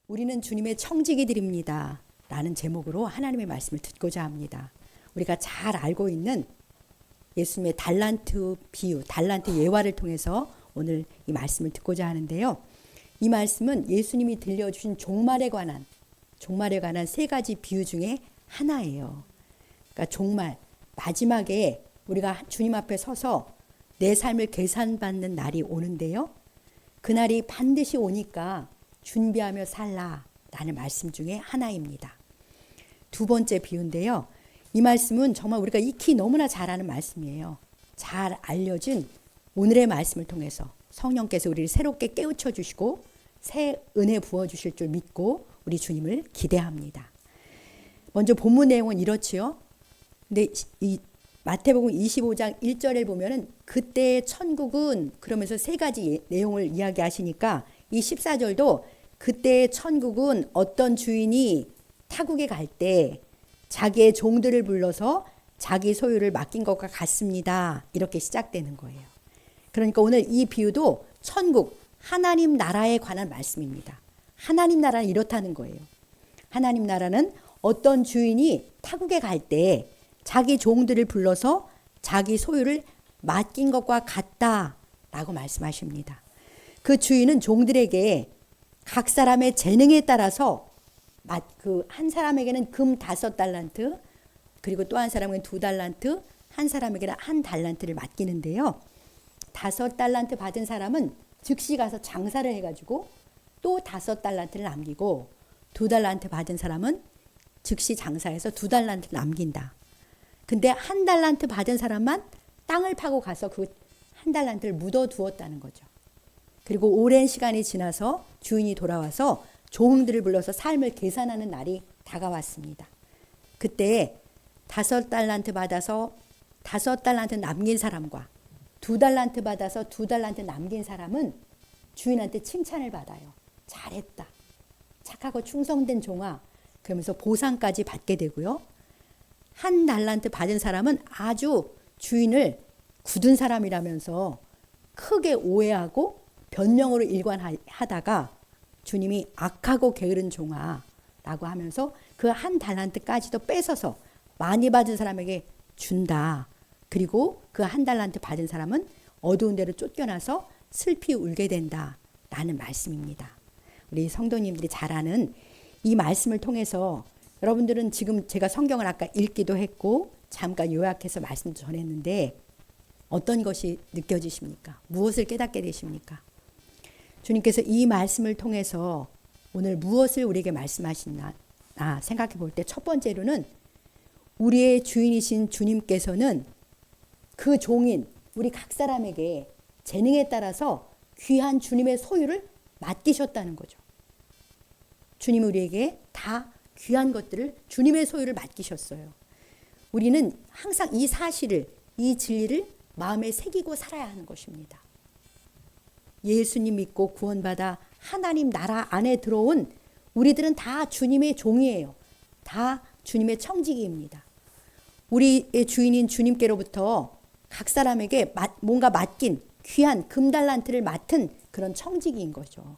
우리는 주님의 청지기들입니다. 라는 제목으로 하나님의 말씀을 듣고자 합니다. 우리가 잘 알고 있는 예수님의 달란트 비유, 달란트 예화를 통해서 오늘 이 말씀을 듣고자 하는데요. 이 말씀은 예수님이 들려주신 종말에 관한 세 가지 비유 중에 하나예요. 그러니까 종말, 마지막에 우리가 주님 앞에 서서 내 삶을 계산받는 날이 오는데요. 그날이 반드시 오니까 준비하며 살라 라는 말씀 중에 하나입니다. 두 번째 비유인데요. 이 말씀은 정말 우리가 익히 너무나 잘 아는 말씀이에요. 잘 알려진 오늘의 말씀을 통해서 성령께서 우리를 새롭게 깨우쳐 주시고 새 은혜 부어 주실 줄 믿고 우리 주님을 기대합니다. 먼저 본문 내용은 이렇지요. 근데 이 마태복음 25장 1절에 보면은 그때의 천국은 그러면서 세 가지 내용을 이야기하시니까 이 14절도 그때의 천국은 어떤 주인이 타국에 갈 때 자기의 종들을 불러서 자기 소유를 맡긴 것과 같습니다. 이렇게 시작되는 거예요. 그러니까 오늘 이 비유도 천국, 하나님 나라에 관한 말씀입니다. 하나님 나라는 이렇다는 거예요. 하나님 나라는 어떤 주인이 타국에 갈 때 자기 종들을 불러서 자기 소유를 맡긴 것과 같다라고 말씀하십니다. 그 주인은 종들에게 각 사람의 재능에 따라서 그 한 사람에게는 금 5달란트, 그리고 또 한 사람에게는 2달란트, 한 사람에게는 1달란트를 맡기는데요. 5달란트 받은 사람은 즉시 가서 장사를 해가지고 또 5달란트를 남기고 2달란트 받은 사람은 즉시 장사해서 2달란트를 남긴다. 근데 1달란트 받은 사람만 땅을 파고 가서 그 1달란트를 묻어두었다는 거죠. 그리고 오랜 시간이 지나서 주인이 돌아와서 종들을 불러서 삶을 계산하는 날이 다가왔습니다. 그때 5달란트 받아서 5달란트 남긴 사람과 2달란트 받아서 2달란트 남긴 사람은 주인한테 칭찬을 받아요. 잘했다. 착하고 충성된 종아. 그러면서 보상까지 받게 되고요. 1달란트 받은 사람은 아주 주인을 굳은 사람이라면서 크게 오해하고 변명으로 일관하다가 주님이 악하고 게으른 종아 라고 하면서 그 1달란트까지도 뺏어서 많이 받은 사람에게 준다. 그리고 그 1달란트 받은 사람은 어두운 데로 쫓겨나서 슬피 울게 된다 라는 말씀입니다. 우리 성도님들이 잘 아는 이 말씀을 통해서 여러분들은 지금 제가 성경을 아까 읽기도 했고 잠깐 요약해서 말씀 전했는데 어떤 것이 느껴지십니까? 무엇을 깨닫게 되십니까? 주님께서 이 말씀을 통해서 오늘 무엇을 우리에게 말씀하시나 생각해 볼 때 첫 번째로는 우리의 주인이신 주님께서는 그 종인 우리 각 사람에게 재능에 따라서 귀한 주님의 소유를 맡기셨다는 거죠. 주님이 우리에게 다 귀한 것들을 주님의 소유를 맡기셨어요. 우리는 항상 이 사실을, 이 진리를 마음에 새기고 살아야 하는 것입니다. 예수님 믿고 구원받아 하나님 나라 안에 들어온 우리들은 다 주님의 종이에요. 다 주님의 청지기입니다. 우리의 주인인 주님께로부터 각 사람에게 뭔가 맡긴 귀한 금달란트를 맡은 그런 청지기인 거죠.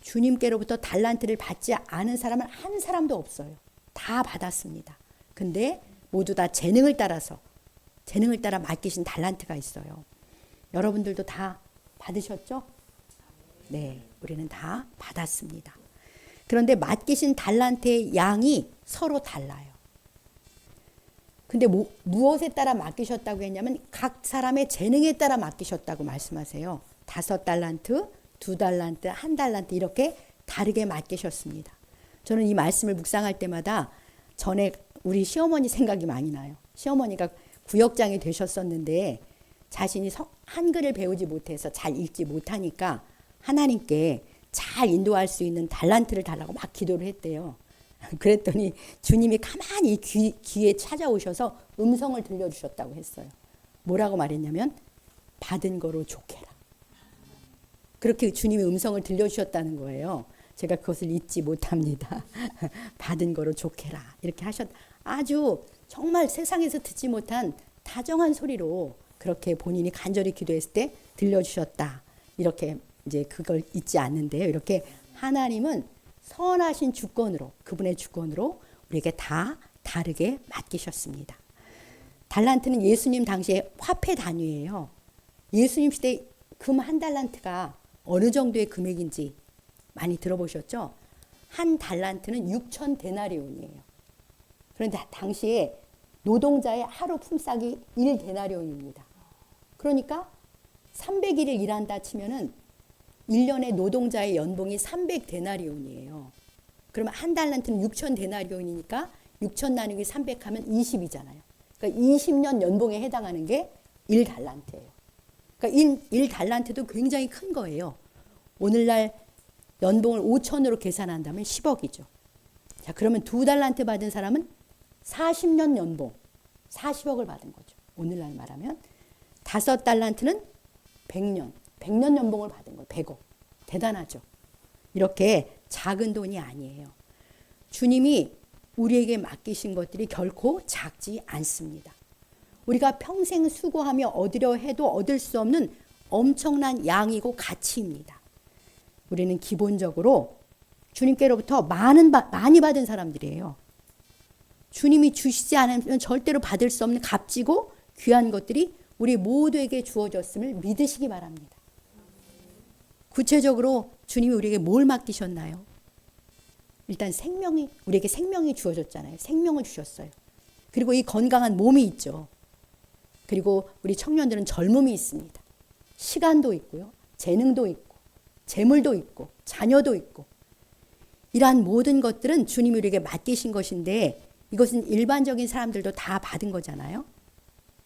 주님께로부터 달란트를 받지 않은 사람은 한 사람도 없어요. 다 받았습니다. 근데 모두 다 재능을 따라 맡기신 달란트가 있어요. 여러분들도 다 받으셨죠? 네, 우리는 다 받았습니다. 그런데 맡기신 달란트의 양이 서로 달라요. 근데 무엇에 따라 맡기셨다고 했냐면 각 사람의 재능에 따라 맡기셨다고 말씀하세요. 5달란트, 2달란트, 1달란트 이렇게 다르게 맡기셨습니다. 저는 이 말씀을 묵상할 때마다 전에 우리 시어머니 생각이 많이 나요. 시어머니가 구역장이 되셨었는데 자신이 한글을 배우지 못해서 잘 읽지 못하니까 하나님께 잘 인도할 수 있는 달란트를 달라고 막 기도를 했대요. 그랬더니 주님이 가만히 귀에 찾아오셔서 음성을 들려주셨다고 했어요. 뭐라고 말했냐면 받은 거로 족해라. 그렇게 주님이 음성을 들려주셨다는 거예요. 제가 그것을 잊지 못합니다. 받은 거로 족해라. 이렇게 아주 정말 세상에서 듣지 못한 다정한 소리로 그렇게 본인이 간절히 기도했을 때 들려주셨다. 이렇게 이제 그걸 잊지 않는데요. 이렇게 하나님은 선하신 주권으로, 그분의 주권으로 우리에게 다 다르게 맡기셨습니다. 달란트는 예수님 당시에 화폐 단위예요. 예수님 시대 금 한 달란트가 어느 정도의 금액인지 많이 들어보셨죠? 한 달란트는 6천 데나리온이에요. 그런데 당시에 노동자의 하루 품삯이 1데나리온입니다. 그러니까 300일을 일한다 치면은 1년의 노동자의 연봉이 300데나리온이에요. 그러면 한 달란트는 6천 데나리온이니까 6천 나누기 300 하면 20이잖아요. 그러니까 20년 연봉에 해당하는 게 1달란트예요. 그러니까 1달란트도 굉장히 큰 거예요. 오늘날 연봉을 5천으로 계산한다면 10억이죠. 자, 그러면 2달란트 받은 사람은 40년 연봉, 40억을 받은 거죠. 오늘날 말하면 5달란트는 100년 연봉을 받은 거예요. 100억. 대단하죠. 이렇게 작은 돈이 아니에요. 주님이 우리에게 맡기신 것들이 결코 작지 않습니다. 우리가 평생 수고하며 얻으려 해도 얻을 수 없는 엄청난 양이고 가치입니다. 우리는 기본적으로 주님께로부터 많이 받은 사람들이에요. 주님이 주시지 않으면 절대로 받을 수 없는 값지고 귀한 것들이 우리 모두에게 주어졌음을 믿으시기 바랍니다. 구체적으로 주님이 우리에게 뭘 맡기셨나요? 일단 우리에게 생명이 주어졌잖아요. 생명을 주셨어요. 그리고 이 건강한 몸이 있죠. 그리고 우리 청년들은 젊음이 있습니다. 시간도 있고요. 재능도 있고, 재물도 있고, 자녀도 있고. 이러한 모든 것들은 주님이 우리에게 맡기신 것인데 이것은 일반적인 사람들도 다 받은 거잖아요.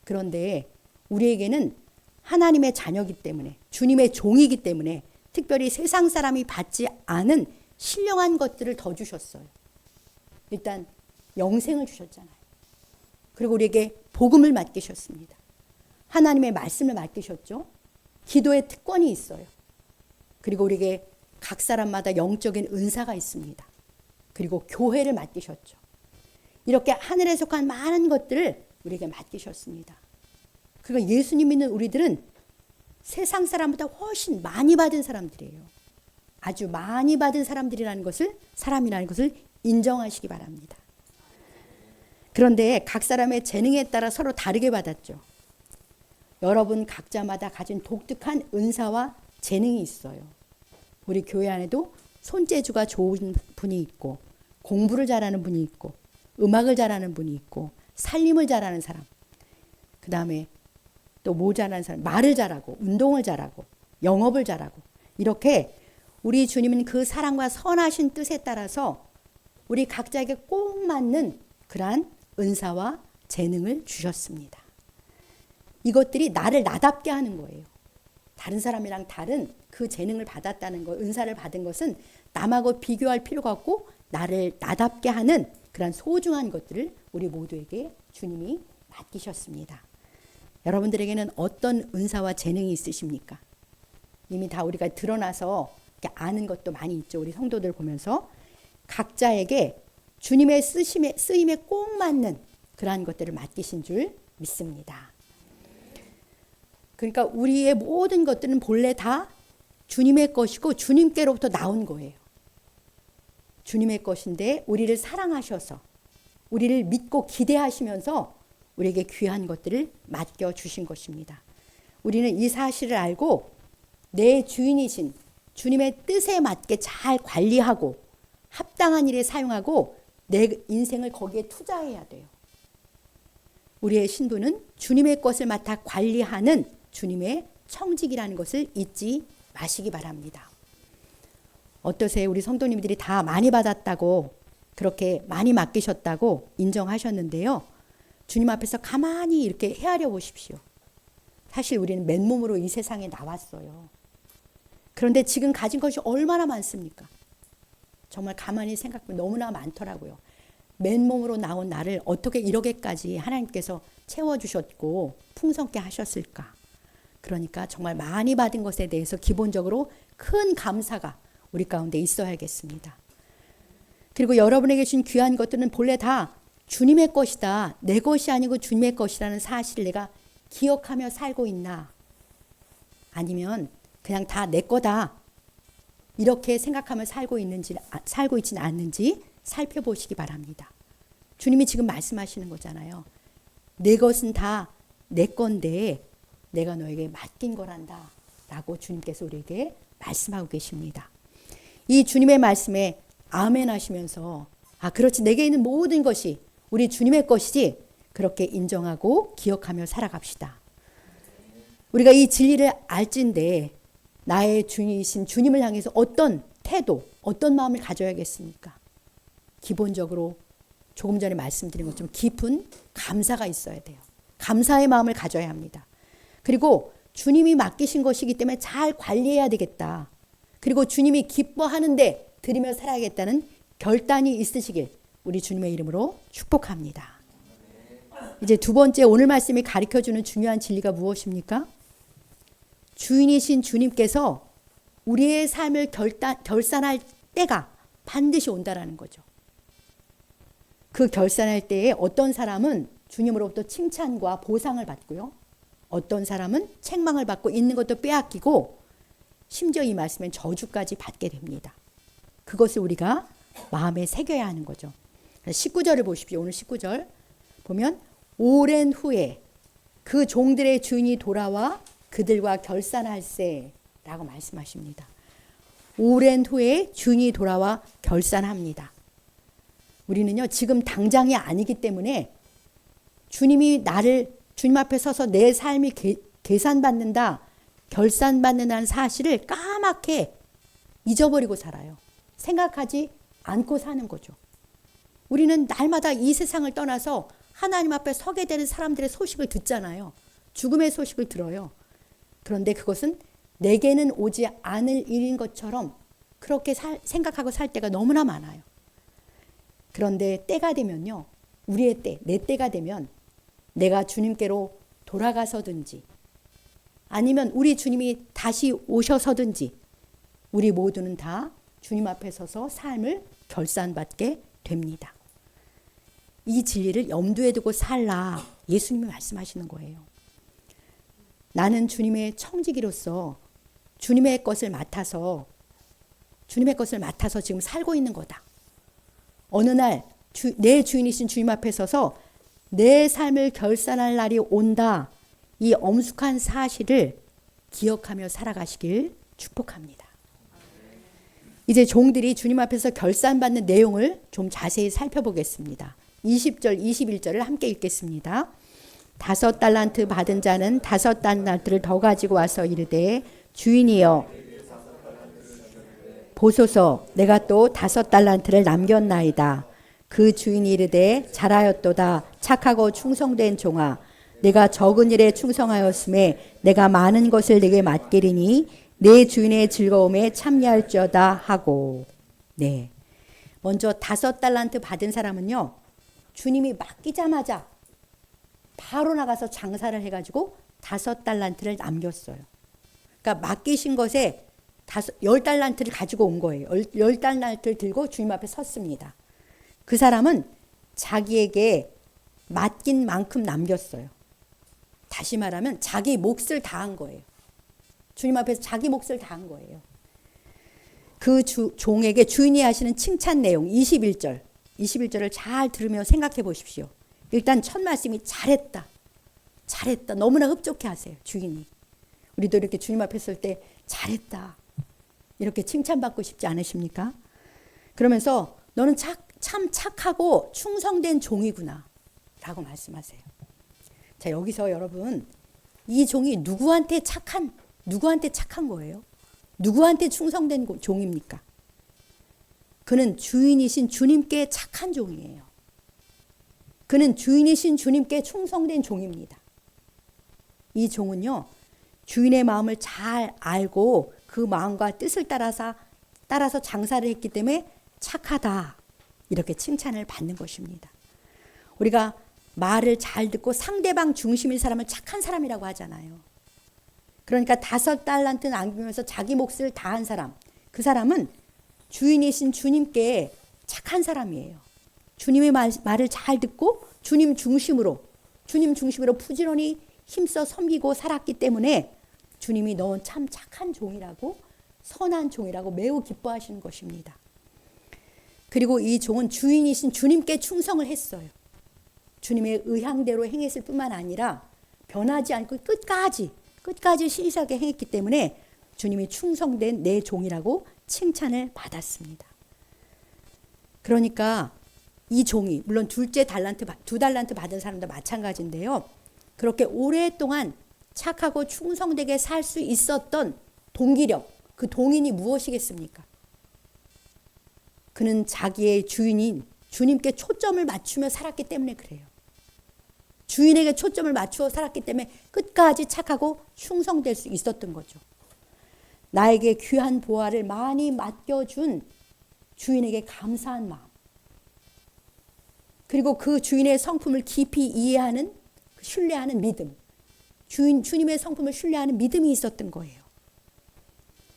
그런데 우리에게는 하나님의 자녀이기 때문에, 주님의 종이기 때문에 특별히 세상 사람이 받지 않은 신령한 것들을 더 주셨어요. 일단 영생을 주셨잖아요. 그리고 우리에게 복음을 맡기셨습니다. 하나님의 말씀을 맡기셨죠. 기도의 특권이 있어요. 그리고 우리에게 각 사람마다 영적인 은사가 있습니다. 그리고 교회를 맡기셨죠. 이렇게 하늘에 속한 많은 것들을 우리에게 맡기셨습니다. 그러니까 예수님 믿는 우리들은 세상 사람보다 훨씬 많이 받은 사람들이에요. 아주 많이 받은 사람이라는 것을 인정하시기 바랍니다. 그런데 각 사람의 재능에 따라 서로 다르게 받았죠. 여러분 각자마다 가진 독특한 은사와 재능이 있어요. 우리 교회 안에도 손재주가 좋은 분이 있고, 공부를 잘하는 분이 있고, 음악을 잘하는 분이 있고, 살림을 잘하는 사람, 그 다음에 또 뭐 잘하는 사람, 말을 잘하고, 운동을 잘하고, 영업을 잘하고, 이렇게 우리 주님은 그 사랑과 선하신 뜻에 따라서 우리 각자에게 꼭 맞는 그러한 은사와 재능을 주셨습니다. 이것들이 나를 나답게 하는 거예요. 다른 사람이랑 다른 그 재능을 받았다는 것, 은사를 받은 것은 남하고 비교할 필요가 없고 나를 나답게 하는 그런 소중한 것들을 우리 모두에게 주님이 맡기셨습니다. 여러분들에게는 어떤 은사와 재능이 있으십니까? 이미 다 우리가 드러나서 아는 것도 많이 있죠. 우리 성도들 보면서 각자에게 주님의 쓰임에 꼭 맞는 그러한 것들을 맡기신 줄 믿습니다. 그러니까 우리의 모든 것들은 본래 다 주님의 것이고 주님께로부터 나온 거예요. 주님의 것인데 우리를 사랑하셔서 우리를 믿고 기대하시면서 우리에게 귀한 것들을 맡겨주신 것입니다. 우리는 이 사실을 알고 내 주인이신 주님의 뜻에 맞게 잘 관리하고 합당한 일에 사용하고 내 인생을 거기에 투자해야 돼요. 우리의 신분은 주님의 것을 맡아 관리하는 주님의 청직이라는 것을 잊지 마시기 바랍니다. 어떠세요? 우리 성도님들이 다 많이 받았다고 그렇게 많이 맡기셨다고 인정하셨는데요. 주님 앞에서 가만히 이렇게 헤아려 보십시오. 사실 우리는 맨몸으로 이 세상에 나왔어요. 그런데 지금 가진 것이 얼마나 많습니까? 정말 가만히 생각하면 너무나 많더라고요. 맨몸으로 나온 나를 어떻게 이렇게까지 하나님께서 채워주셨고 풍성케 하셨을까? 그러니까 정말 많이 받은 것에 대해서 기본적으로 큰 감사가 우리 가운데 있어야겠습니다. 그리고 여러분에게 준 귀한 것들은 본래 다 주님의 것이다. 내 것이 아니고 주님의 것이라는 사실을 내가 기억하며 살고 있나? 아니면 그냥 다 내 거다. 이렇게 생각하며 살고 있지는 않는지 살펴보시기 바랍니다. 주님이 지금 말씀하시는 거잖아요. 내 것은 다 내 건데 내가 너에게 맡긴 거란다 라고 주님께서 우리에게 말씀하고 계십니다. 이 주님의 말씀에 아멘 하시면서 그렇지, 내게 있는 모든 것이 우리 주님의 것이지, 그렇게 인정하고 기억하며 살아갑시다. 우리가 이 진리를 알진데 나의 주인이신 주님을 향해서 어떤 태도, 어떤 마음을 가져야겠습니까? 기본적으로 조금 전에 말씀드린 것처럼 깊은 감사가 있어야 돼요. 감사의 마음을 가져야 합니다. 그리고 주님이 맡기신 것이기 때문에 잘 관리해야 되겠다. 그리고 주님이 기뻐하는데 드리며 살아야겠다는 결단이 있으시길 우리 주님의 이름으로 축복합니다. 이제 두 번째, 오늘 말씀이 가르쳐주는 중요한 진리가 무엇입니까? 주인이신 주님께서 우리의 삶을 결산할 때가 반드시 온다라는 거죠. 그 결산할 때에 어떤 사람은 주님으로부터 칭찬과 보상을 받고요. 어떤 사람은 책망을 받고 있는 것도 빼앗기고 심지어 이 말씀엔 저주까지 받게 됩니다. 그것을 우리가 마음에 새겨야 하는 거죠. 19절을 보십시오. 오늘 19절 보면 오랜 후에 그 종들의 주인이 돌아와 그들과 결산할세 라고 말씀하십니다. 오랜 후에 주인이 돌아와 결산합니다. 우리는요, 지금 당장이 아니기 때문에 주님이 주님 앞에 서서 내 삶이 계산받는다, 결산받는다는 사실을 까맣게 잊어버리고 살아요. 생각하지 않고 사는 거죠. 우리는 날마다 이 세상을 떠나서 하나님 앞에 서게 되는 사람들의 소식을 듣잖아요. 죽음의 소식을 들어요. 그런데 그것은 내게는 오지 않을 일인 것처럼 그렇게 생각하고 살 때가 너무나 많아요. 그런데 때가 되면요, 우리의 때, 내 때가 되면 내가 주님께로 돌아가서든지 아니면 우리 주님이 다시 오셔서든지 우리 모두는 다 주님 앞에 서서 삶을 결산받게 됩니다. 이 진리를 염두에 두고 살라 예수님이 말씀하시는 거예요. 나는 주님의 청지기로서 주님의 것을 맡아서 지금 살고 있는 거다. 어느 날 내 주인이신 주님 앞에 서서 내 삶을 결산할 날이 온다. 이 엄숙한 사실을 기억하며 살아가시길 축복합니다. 이제 종들이 주님 앞에서 결산받는 내용을 좀 자세히 살펴보겠습니다. 20절, 21절을 함께 읽겠습니다. 5달란트 받은 자는 5달란트를 더 가지고 와서 이르되 주인이여 보소서, 내가 또 5달란트를 남겼나이다. 그 주인이 이르되 잘하였도다. 착하고 충성된 종아, 내가 적은 일에 충성하였음에 내가 많은 것을 내게 맡기리니 내 주인의 즐거움에 참여할지어다 하고. 네, 먼저 5달란트 받은 사람은요, 주님이 맡기자마자 바로 나가서 장사를 해가지고 5달란트를 남겼어요. 그러니까 맡기신 것에 10달란트를 가지고 온 거예요. 10달란트를 들고 주님 앞에 섰습니다. 그 사람은 자기에게 맡긴 만큼 남겼어요. 다시 말하면 자기 몫을 다한 거예요. 주님 앞에서 자기 몫을 다한 거예요. 그 종에게 주인이 하시는 칭찬 내용 21절을 잘 들으며 생각해 보십시오. 일단 첫 말씀이 잘했다. 잘했다. 너무나 흡족해 하세요. 주인이. 우리도 이렇게 주님 앞에 설 때 잘했다. 이렇게 칭찬받고 싶지 않으십니까? 그러면서 너는 참 착하고 충성된 종이구나 라고 말씀하세요. 자, 여기서 여러분, 이 종이 누구한테 착한 거예요? 누구한테 충성된 종입니까? 그는 주인이신 주님께 착한 종이에요. 그는 주인이신 주님께 충성된 종입니다. 이 종은요, 주인의 마음을 잘 알고 그 마음과 뜻을 따라서 장사를 했기 때문에 착하다. 이렇게 칭찬을 받는 것입니다. 우리가 말을 잘 듣고 상대방 중심인 사람을 착한 사람이라고 하잖아요. 그러니까 5달란트 남기면서 자기 몫을 다한 사람, 그 사람은 주인이신 주님께 착한 사람이에요. 주님의 말을 잘 듣고 주님 중심으로 부지런히 힘써 섬기고 살았기 때문에 주님이 넌 참 착한 종이라고 선한 종이라고 매우 기뻐하시는 것입니다. 그리고 이 종은 주인이신 주님께 충성을 했어요. 주님의 의향대로 행했을 뿐만 아니라 변하지 않고 끝까지 신실하게 행했기 때문에 주님이 충성된 내 종이라고 칭찬을 받았습니다. 그러니까 이 종이 물론 두 달란트 받은 사람도 마찬가지인데요. 그렇게 오랫동안 착하고 충성되게 살 수 있었던 동기력, 그 동인이 무엇이겠습니까? 그는 자기의 주인인 주님께 초점을 맞추며 살았기 때문에 그래요. 주인에게 초점을 맞추어 살았기 때문에 끝까지 착하고 충성될 수 있었던 거죠. 나에게 귀한 보화를 많이 맡겨준 주인에게 감사한 마음, 그리고 그 주인의 성품을 깊이 이해하는, 신뢰하는 믿음, 주님의 성품을 신뢰하는 믿음이 있었던 거예요.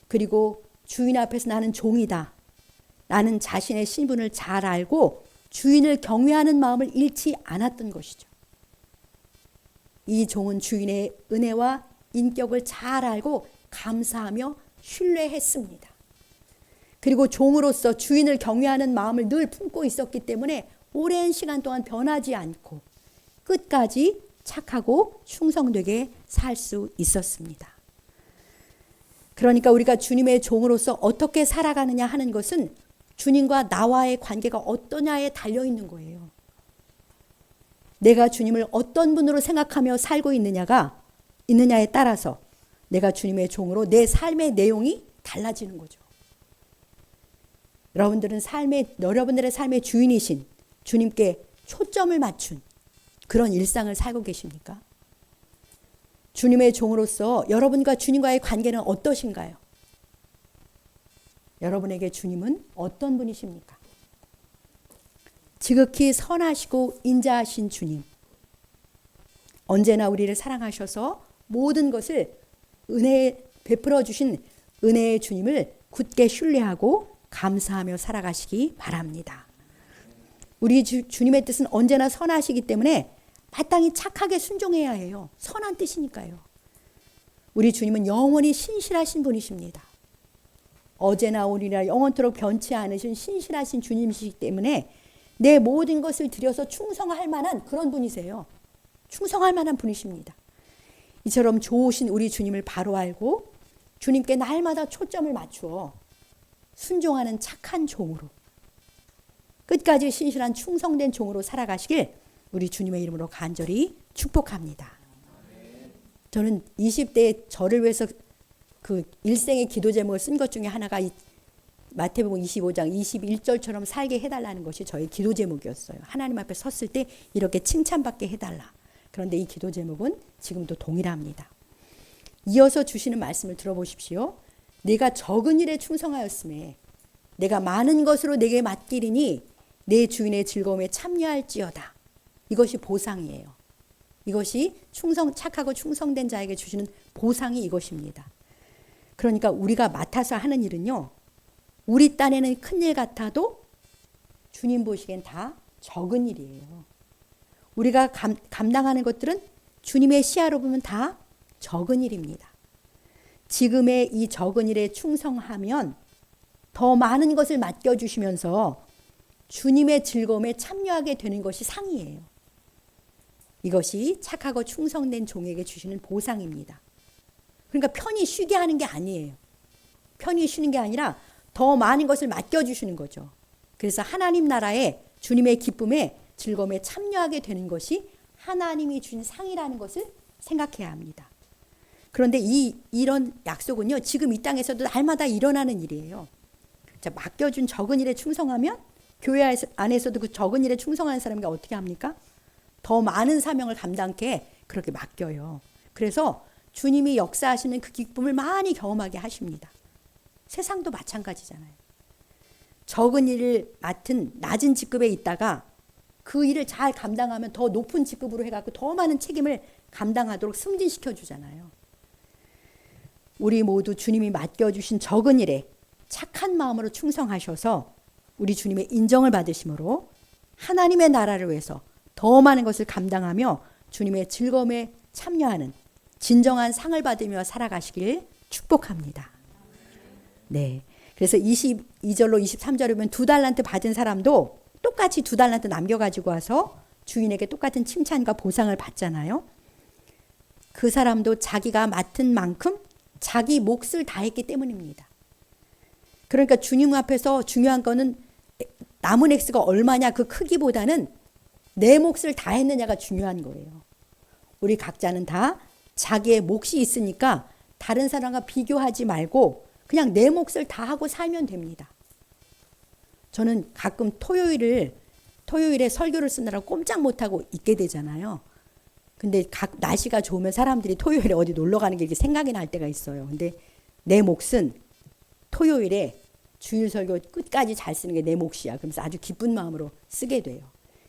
그리고 주인 앞에서 나는 종이다, 나는 자신의 신분을 잘 알고 주인을 경외하는 마음을 잃지 않았던 것이죠. 이 종은 주인의 은혜와 인격을 잘 알고 감사하며 신뢰했습니다. 그리고 종으로서 주인을 경외하는 마음을 늘 품고 있었기 때문에 오랜 시간 동안 변하지 않고 끝까지 착하고 충성되게 살 수 있었습니다. 그러니까 우리가 주님의 종으로서 어떻게 살아가느냐 하는 것은 주님과 나와의 관계가 어떠냐에 달려있는 거예요. 내가 주님을 어떤 분으로 생각하며 살고 있느냐에 따라서 내가 주님의 종으로 내 삶의 내용이 달라지는 거죠. 여러분들의 삶의 주인이신 주님께 초점을 맞춘 그런 일상을 살고 계십니까? 주님의 종으로서 여러분과 주님과의 관계는 어떠신가요? 여러분에게 주님은 어떤 분이십니까? 지극히 선하시고 인자하신 주님, 언제나 우리를 사랑하셔서 모든 것을 베풀어 주신 은혜의 주님을 굳게 신뢰하고 감사하며 살아가시기 바랍니다. 우리 주님의 뜻은 언제나 선하시기 때문에 마땅히 착하게 순종해야 해요. 선한 뜻이니까요. 우리 주님은 영원히 신실하신 분이십니다. 어제나 오늘이나 영원토록 변치 않으신 신실하신 주님이시기 때문에 내 모든 것을 들여서 충성할 만한 그런 분이세요. 충성할 만한 분이십니다. 이처럼 좋으신 우리 주님을 바로 알고 주님께 날마다 초점을 맞추어 순종하는 착한 종으로, 끝까지 신실한 충성된 종으로 살아가시길 우리 주님의 이름으로 간절히 축복합니다. 저는 20대에 저를 위해서 그 일생의 기도 제목을 쓴 것 중에 하나가 마태복음 25장 21절처럼 살게 해달라는 것이 저의 기도 제목이었어요. 하나님 앞에 섰을 때 이렇게 칭찬받게 해달라. 그런데 이 기도 제목은 지금도 동일합니다. 이어서 주시는 말씀을 들어보십시오. 내가 적은 일에 충성하였음에 내가 많은 것으로 내게 맡기리니 내 주인의 즐거움에 참여할지어다. 이것이 보상이에요. 이것이 착하고 충성된 자에게 주시는 보상이 이것입니다. 그러니까 우리가 맡아서 하는 일은요, 우리 딴에는 큰일 같아도 주님 보시기엔 다 적은 일이에요. 우리가 감당하는 것들은 주님의 시야로 보면 다 적은 일입니다. 지금의 이 적은 일에 충성하면 더 많은 것을 맡겨주시면서 주님의 즐거움에 참여하게 되는 것이 상이에요. 이것이 착하고 충성된 종에게 주시는 보상입니다. 그러니까 편히 쉬게 하는 게 아니에요. 편히 쉬는 게 아니라 더 많은 것을 맡겨주시는 거죠. 그래서 하나님 나라의 주님의 기쁨에 즐거움에 참여하게 되는 것이 하나님이 주신 상이라는 것을 생각해야 합니다. 그런데 이런 약속은요, 지금 이 땅에서도 날마다 일어나는 일이에요. 자, 맡겨준 적은 일에 충성하면 교회 안에서도 그 적은 일에 충성하는 사람이 어떻게 합니까? 더 많은 사명을 감당케 그렇게 맡겨요. 그래서 주님이 역사하시는 그 기쁨을 많이 경험하게 하십니다. 세상도 마찬가지잖아요. 적은 일을 맡은 낮은 직급에 있다가 그 일을 잘 감당하면 더 높은 직급으로 해갖고 더 많은 책임을 감당하도록 승진시켜 주잖아요. 우리 모두 주님이 맡겨주신 적은 일에 착한 마음으로 충성하셔서 우리 주님의 인정을 받으심으로 하나님의 나라를 위해서 더 많은 것을 감당하며 주님의 즐거움에 참여하는 진정한 상을 받으며 살아가시길 축복합니다. 네. 그래서 22절로 23절에 보면 2달란트 받은 사람도 똑같이 2달란트 남겨가지고 와서 주인에게 똑같은 칭찬과 보상을 받잖아요. 그 사람도 자기가 맡은 만큼 자기 몫을 다했기 때문입니다. 그러니까 주님 앞에서 중요한 거는 남은 액수가 얼마냐 그 크기보다는 내 몫을 다했느냐가 중요한 거예요. 우리 각자는 다 자기의 몫이 있으니까 다른 사람과 비교하지 말고 그냥 내 몫을 다하고 살면 됩니다. 저는 가끔 토요일에 설교를 쓰느라고 꼼짝 못하고 있게 되잖아요. 근데 날씨가 좋으면 사람들이 토요일에 어디 놀러 가는 게 이렇게 생각이 날 때가 있어요. 근데 내 몫은 토요일에 주일 설교 끝까지 잘 쓰는 게 내 몫이야. 그러면서 아주 기쁜 마음으로 쓰게 돼요.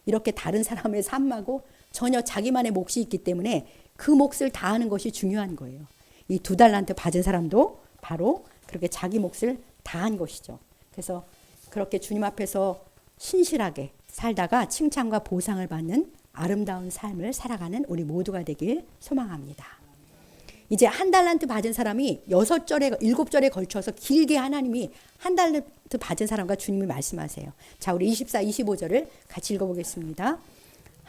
이렇게 다른 사람의 삶하고 전혀 자기만의 몫이 있기 때문에 그 몫을 다하는 것이 중요한 거예요. 이 2달란트 받은 사람도 바로 그렇게 자기 몫을 다한 것이죠. 그래서 그렇게 주님 앞에서 신실하게 살다가 칭찬과 보상을 받는 아름다운 삶을 살아가는 우리 모두가 되길 소망합니다. 이제 1달란트 받은 사람이 7절에 걸쳐서 길게 하나님이 1달란트 받은 사람과 주님이 말씀하세요. 자, 우리 24, 25절을 같이 읽어보겠습니다.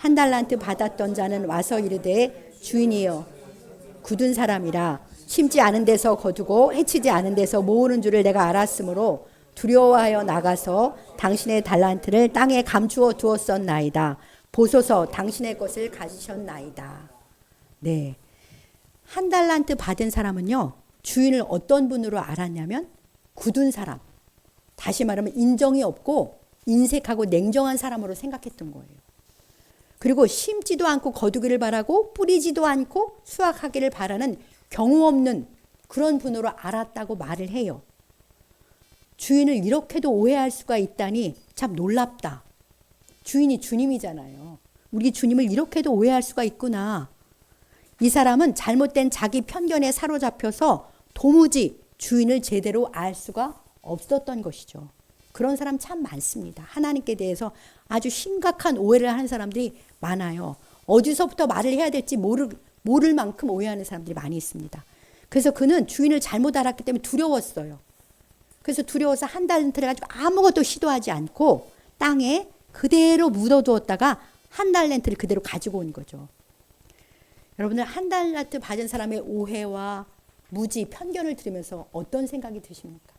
1달란트 받았던 자는 와서 이르되 주인이여 굳은 사람이라 심지 않은 데서 거두고 해치지 않은 데서 모으는 줄을 내가 알았으므로 두려워하여 나가서 당신의 달란트를 땅에 감추어 두었었나이다. 보소서 당신의 것을 가지셨나이다. 네, 1달란트 받은 사람은요, 주인을 어떤 분으로 알았냐면 굳은 사람, 다시 말하면 인정이 없고 인색하고 냉정한 사람으로 생각했던 거예요. 그리고 심지도 않고 거두기를 바라고 뿌리지도 않고 수확하기를 바라는 경우 없는 그런 분으로 알았다고 말을 해요. 주인을 이렇게도 오해할 수가 있다니 참 놀랍다. 주인이 주님이잖아요. 우리 주님을 이렇게도 오해할 수가 있구나. 이 사람은 잘못된 자기 편견에 사로잡혀서 도무지 주인을 제대로 알 수가 없었던 것이죠. 그런 사람 참 많습니다. 하나님께 대해서 아주 심각한 오해를 하는 사람들이 많아요. 어디서부터 말을 해야 될지 모를 만큼 오해하는 사람들이 많이 있습니다. 그래서 그는 주인을 잘못 알았기 때문에 두려웠어요. 그래서 두려워서 1달란트를 가지고 아무것도 시도하지 않고 땅에 그대로 묻어두었다가 1달란트를 그대로 가지고 온 거죠. 여러분들 1달란트 받은 사람의 오해와 무지, 편견을 들으면서 어떤 생각이 드십니까?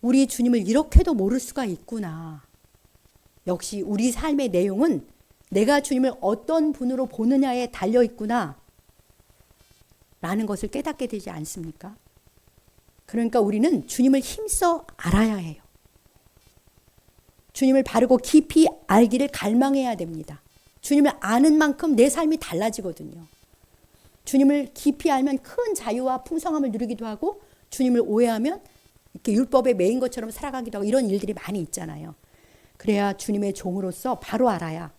우리 주님을 이렇게도 모를 수가 있구나. 역시 우리 삶의 내용은 내가 주님을 어떤 분으로 보느냐에 달려있구나 라는 것을 깨닫게 되지 않습니까? 그러니까 우리는 주님을 힘써 알아야 해요. 주님을 바르고 깊이 알기를 갈망해야 됩니다. 주님을 아는 만큼 내 삶이 달라지거든요. 주님을 깊이 알면 큰 자유와 풍성함을 누리기도 하고 주님을 오해하면 이렇게 율법에 매인 것처럼 살아가기도 하고 이런 일들이 많이 있잖아요. 그래야 주님의 종으로서 바로 알아야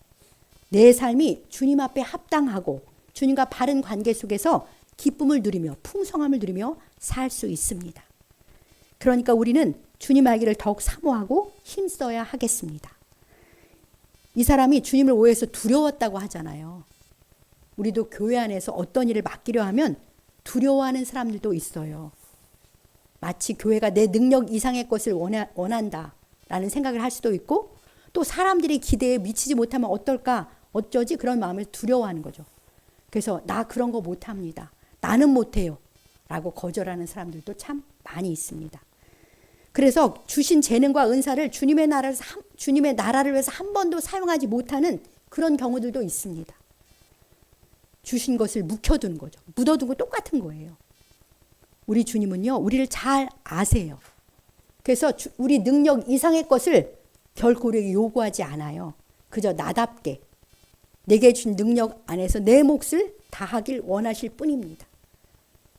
내 삶이 주님 앞에 합당하고 주님과 바른 관계 속에서 기쁨을 누리며 풍성함을 누리며 살 수 있습니다. 그러니까 우리는 주님 알기를 더욱 사모하고 힘써야 하겠습니다. 이 사람이 주님을 오해해서 두려웠다고 하잖아요. 우리도 교회 안에서 어떤 일을 맡기려 하면 두려워하는 사람들도 있어요. 마치 교회가 내 능력 이상의 것을 원한다라는 생각을 할 수도 있고 또 사람들이 기대에 미치지 못하면 어떨까 어쩌지 그런 마음을 두려워하는 거죠. 그래서 나 그런 거 못합니다. 나는 못해요. 라고 거절하는 사람들도 참 많이 있습니다. 그래서 주신 재능과 은사를 주님의 나라를 위해서 한 번도 사용하지 못하는 그런 경우들도 있습니다. 주신 것을 묵혀두는 거죠. 묻어둔 거 똑같은 거예요. 우리 주님은요, 우리를 잘 아세요. 그래서 우리 능력 이상의 것을 결코 우리에게 요구하지 않아요. 그저 나답게 내게 준 능력 안에서 내 몫을 다하길 원하실 뿐입니다.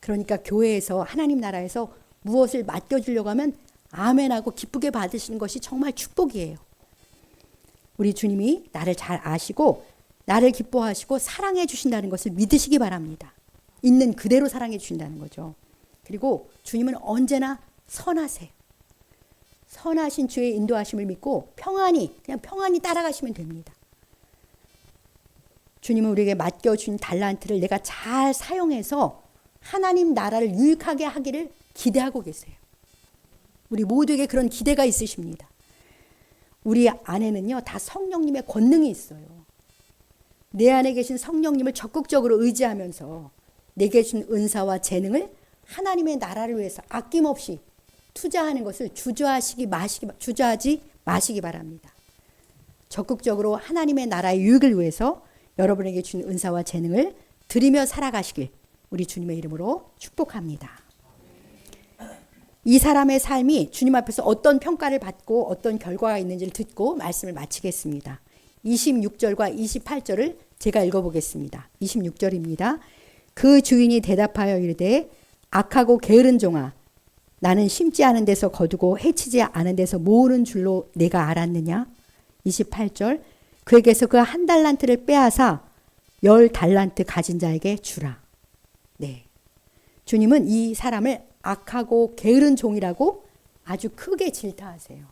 그러니까 교회에서 하나님 나라에서 무엇을 맡겨주려고 하면 아멘하고 기쁘게 받으시는 것이 정말 축복이에요. 우리 주님이 나를 잘 아시고 나를 기뻐하시고 사랑해 주신다는 것을 믿으시기 바랍니다. 있는 그대로 사랑해 주신다는 거죠. 그리고 주님은 언제나 선하세요. 선하신 주의 인도하심을 믿고 그냥 평안히 따라가시면 됩니다. 주님은 우리에게 맡겨준 달란트를 내가 잘 사용해서 하나님 나라를 유익하게 하기를 기대하고 계세요. 우리 모두에게 그런 기대가 있으십니다. 우리 안에는요, 다 성령님의 권능이 있어요. 내 안에 계신 성령님을 적극적으로 의지하면서 내게 준 은사와 재능을 하나님의 나라를 위해서 아낌없이 투자하는 것을 주저하지 마시기 바랍니다. 적극적으로 하나님의 나라의 유익을 위해서 여러분에게 준 은사와 재능을 드리며 살아가시길 우리 주님의 이름으로 축복합니다. 이 사람의 삶이 주님 앞에서 어떤 평가를 받고 어떤 결과가 있는지를 듣고 말씀을 마치겠습니다. 26절과 28절을 제가 읽어보겠습니다. 26절입니다. 그 주인이 대답하여 이르되 악하고 게으른 종아, 나는 심지 않은 데서 거두고 해치지 않은 데서 모으는 줄로 내가 알았느냐. 28절, 그에게서 그 한 달란트를 빼앗아 10달란트 가진 자에게 주라. 네, 주님은 이 사람을 악하고 게으른 종이라고 아주 크게 질타하세요.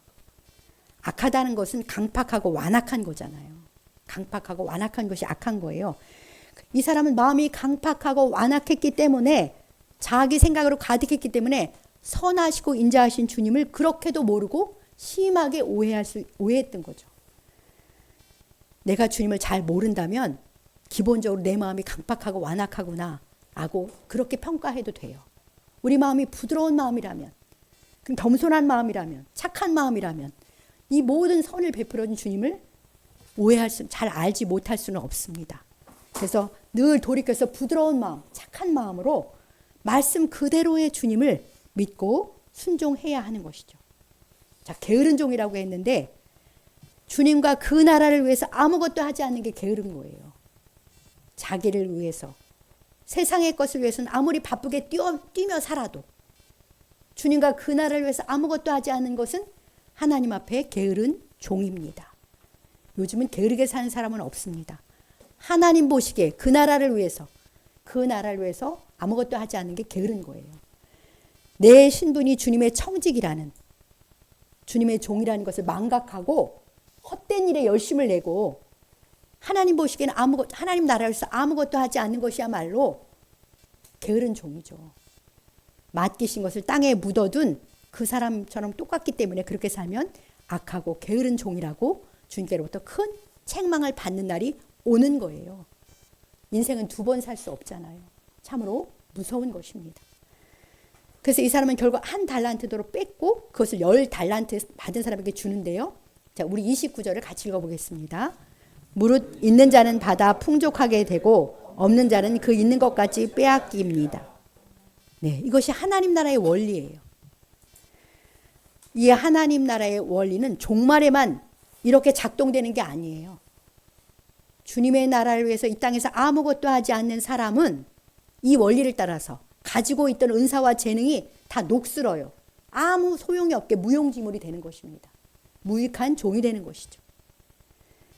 악하다는 것은 강팍하고 완악한 거잖아요. 강팍하고 완악한 것이 악한 거예요. 이 사람은 마음이 강팍하고 완악했기 때문에, 자기 생각으로 가득했기 때문에 선하시고 인자하신 주님을 그렇게도 모르고 심하게 오해했던 거죠. 내가 주님을 잘 모른다면 기본적으로 내 마음이 강팍하고 완악하구나 하고 그렇게 평가해도 돼요. 우리 마음이 부드러운 마음이라면, 겸손한 마음이라면, 착한 마음이라면 이 모든 선을 베풀어준 주님을 잘 알지 못할 수는 없습니다. 그래서 늘 돌이켜서 부드러운 마음, 착한 마음으로 말씀 그대로의 주님을 믿고 순종해야 하는 것이죠. 자, 게으른 종이라고 했는데 주님과 그 나라를 위해서 아무것도 하지 않는 게 게으른 거예요. 자기를 위해서, 세상의 것을 위해서는 아무리 바쁘게 뛰며 살아도 주님과 그 나라를 위해서 아무것도 하지 않는 것은 하나님 앞에 게으른 종입니다. 요즘은 게으르게 사는 사람은 없습니다. 하나님 보시기에 그 나라를 위해서 아무것도 하지 않는 게 게으른 거예요. 내 신분이 주님의 청직이라는, 주님의 종이라는 것을 망각하고 헛된 일에 열심을 내고 하나님 보시기에는 하나님 나라에서 아무것도 하지 않는 것이야말로 게으른 종이죠. 맡기신 것을 땅에 묻어둔 그 사람처럼 똑같기 때문에 그렇게 살면 악하고 게으른 종이라고 주님께로부터 큰 책망을 받는 날이 오는 거예요. 인생은 두 번 살 수 없잖아요. 참으로 무서운 것입니다. 그래서 이 사람은 결국 한 달란트로 뺐고 그것을 10달란트 받은 사람에게 주는데요. 자, 우리 29절을 같이 읽어보겠습니다. 무릇 있는 자는 받아 풍족하게 되고 없는 자는 그 있는 것까지 빼앗깁니다. 네, 이것이 하나님 나라의 원리예요. 이 하나님 나라의 원리는 종말에만 이렇게 작동되는 게 아니에요. 주님의 나라를 위해서 이 땅에서 아무것도 하지 않는 사람은 이 원리를 따라서 가지고 있던 은사와 재능이 다 녹슬어요. 아무 소용이 없게 무용지물이 되는 것입니다. 무익한 종이 되는 것이죠.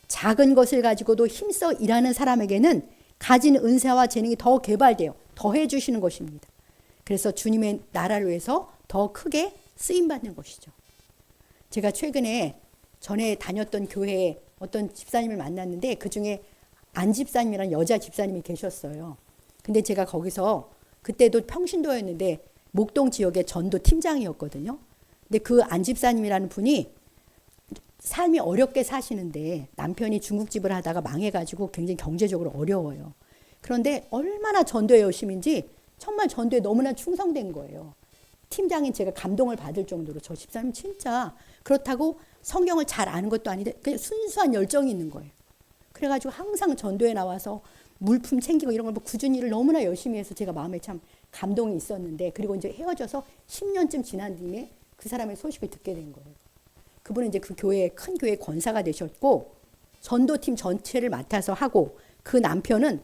작은 것을 가지고도 힘써 일하는 사람에게는 가진 은사와 재능이 더 개발돼요. 더해 주시는 것입니다. 그래서 주님의 나라를 위해서 더 크게 쓰임받는 것이죠. 제가 최근에 전에 다녔던 교회에 어떤 집사님을 만났는데 그중에 안 집사님이라는 여자 집사님이 계셨어요. 근데 제가 거기서 그때도 평신도였는데 목동 지역의 전도 팀장이었거든요. 근데 그 안 집사님이라는 분이 삶이 어렵게 사시는데 남편이 중국집을 하다가 망해가지고 굉장히 경제적으로 어려워요. 그런데 얼마나 전도에 열심인지 정말 전도에 너무나 충성된 거예요. 팀장인 제가 감동을 받을 정도로 저 집사님 진짜 그렇다고 성경을 잘 아는 것도 아닌데 그냥 순수한 열정이 있는 거예요. 그래가지고 항상 전도에 나와서 물품 챙기고 이런 걸 꾸준히 일을 너무나 열심히 해서 제가 마음에 참 감동이 있었는데 그리고 이제 헤어져서 10년쯤 지난 뒤에 그 사람의 소식을 듣게 된 거예요. 그분은 이제 그 교회 큰 교회 권사가 되셨고 전도팀 전체를 맡아서 하고 그 남편은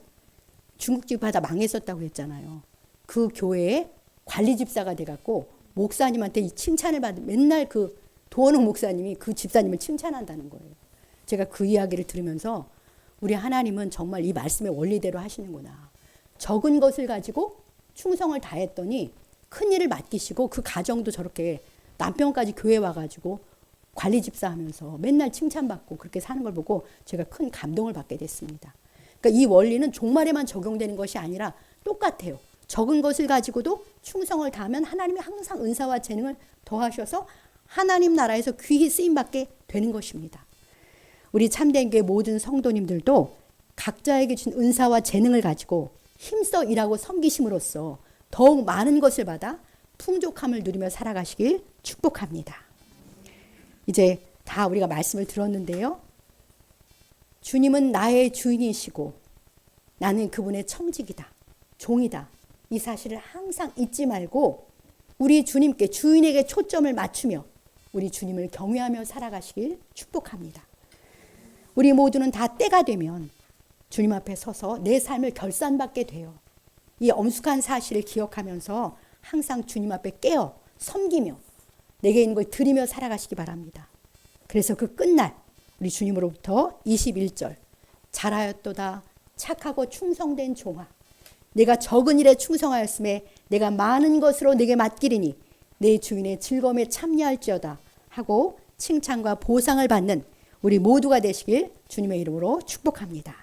중국집 하다 망했었다고 했잖아요. 그 교회의 관리 집사가 돼갖고 목사님한테 이 칭찬을 받은 맨날 그 도원웅 목사님이 그 집사님을 칭찬한다는 거예요. 제가 그 이야기를 들으면서 우리 하나님은 정말 이 말씀의 원리대로 하시는구나. 적은 것을 가지고 충성을 다했더니 큰 일을 맡기시고 그 가정도 저렇게 남편까지 교회 와가지고 관리 집사 하면서 맨날 칭찬받고 그렇게 사는 걸 보고 제가 큰 감동을 받게 됐습니다. 그러니까 이 원리는 종말에만 적용되는 것이 아니라 똑같아요. 적은 것을 가지고도 충성을 다하면 하나님이 항상 은사와 재능을 더하셔서 하나님 나라에서 귀히 쓰임받게 되는 것입니다. 우리 참된교회 모든 성도님들도 각자에게 준 은사와 재능을 가지고 힘써 일하고 섬기심으로써 더욱 많은 것을 받아 풍족함을 누리며 살아가시길 축복합니다. 이제 다 우리가 말씀을 들었는데요. 주님은 나의 주인이시고 나는 그분의 청직이다, 종이다. 이 사실을 항상 잊지 말고 우리 주님께, 주인에게 초점을 맞추며 우리 주님을 경외하며 살아가시길 축복합니다. 우리 모두는 다 때가 되면 주님 앞에 서서 내 삶을 결산받게 돼요. 이 엄숙한 사실을 기억하면서 항상 주님 앞에 깨어 섬기며 내게 있는 걸 드리며 살아가시기 바랍니다. 그래서 그 끝날 우리 주님으로부터 21절 잘하였도다 착하고 충성된 종아, 내가 적은 일에 충성하였음에 내가 많은 것으로 내게 맡기리니 내 주인의 즐거움에 참여할지어다 하고 칭찬과 보상을 받는 우리 모두가 되시길 주님의 이름으로 축복합니다.